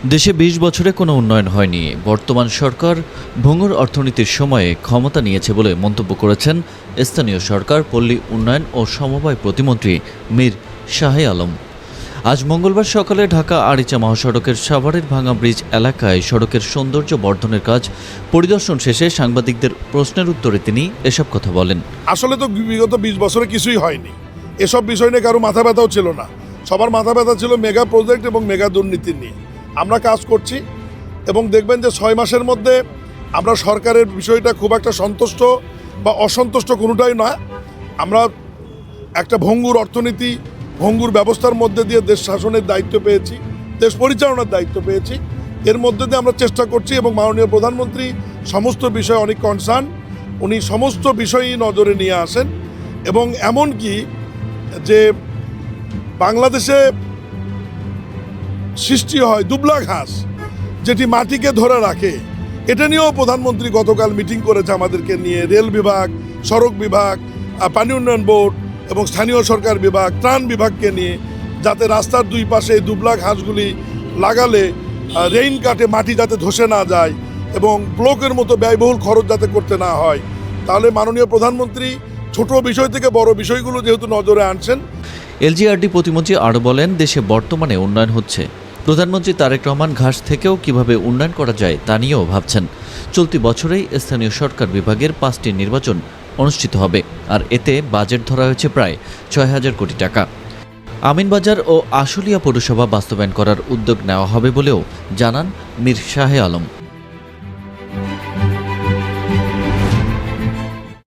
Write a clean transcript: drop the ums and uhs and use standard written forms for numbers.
দেশে ২০ বছরে কোনো উন্নয়ন হয়নি। বর্তমান সরকার ভঙ্গুর অর্থনীতির সময়ে ক্ষমতা নিয়েছে বলে মন্তব্য করেছেন স্থানীয় সরকার, পল্লী উন্নয়ন ও সমবায় প্রতিমন্ত্রী মীর শাহে আলম। আজ মঙ্গলবার সকালে ঢাকা আরিচা মহাসড়কের সাভারের ভাঙা ব্রিজ এলাকায় সড়কের সৌন্দর্য বর্ধনের কাজ পরিদর্শন শেষে সাংবাদিকদের প্রশ্নের উত্তরে তিনি এসব কথা বলেন। আসলে তো বিগত ২০ বছরে কিছুই হয়নি। এসব বিষয় নিয়ে কারো মাথা ব্যথাও ছিল না। সবার মাথা ব্যথা ছিল মেগা প্রজেক্ট এবং মেগা দুর্নীতি নিয়ে। আমরা কাজ করছি এবং দেখবেন যে ৬ মাসের মধ্যে আমরা সরকারের বিষয়টা খুব একটা সন্তুষ্ট বা অসন্তুষ্ট কোনোটাই নয়। আমরা একটা ভঙ্গুর অর্থনীতি, ভঙ্গুর ব্যবস্থার মধ্যে দিয়ে দেশ শাসনের দায়িত্ব পেয়েছি, দেশ পরিচালনার দায়িত্ব পেয়েছি। এর মধ্যে দিয়ে আমরা চেষ্টা করছি এবং মাননীয় প্রধানমন্ত্রী সমস্ত বিষয়ে অনেক কনসার্ন, উনি সমস্ত বিষয়ই নজরে নিয়ে আসেন। এবং এমনকি যে বাংলাদেশে সৃষ্টি হয় দুবলা ঘাস, যেটি মাটিকে ধরে রাখে, এটা নিয়েও প্রধানমন্ত্রী গতকাল মিটিং করেছে আমাদেরকে নিয়ে। রেল বিভাগ, সড়ক বিভাগ, পানি উন্নয়ন বোর্ড এবং স্থানীয় সরকার বিভাগ, ত্রাণ বিভাগকে নিয়ে, যাতে রাস্তার দুই পাশে এই দুবলা ঘাসগুলি লাগালে রেইন কাটে মাটি যাতে ধসে না যায় এবং ব্লকের মতো ব্যয়বহুল খরচ যাতে করতে না হয়। তাহলে মাননীয় প্রধানমন্ত্রী ছোট বিষয় থেকে বড় বিষয়গুলো যেহেতু নজরে আনছেন। এলজিআরডি প্রতিমন্ত্রী আরও বলেন, দেশে বর্তমানে উন্নয়ন হচ্ছে। প্রধানমন্ত্রী তারেক রহমান ঘাস থেকেও কিভাবে উন্নয়ন করা যায় তা নিয়েও ভাবছেন। চলতি বছরেই স্থানীয় সরকার বিভাগের 5টি নির্বাচন অনুষ্ঠিত হবে, আর এতে বাজেট ধরা হয়েছে প্রায় ৬,০০০ কোটি টাকা। আমিনবাজার ও আশুলিয়া পৌরসভা বাস্তবায়ন করার উদ্যোগ নেওয়া হবে বলেও জানান মীর শাহে আলম।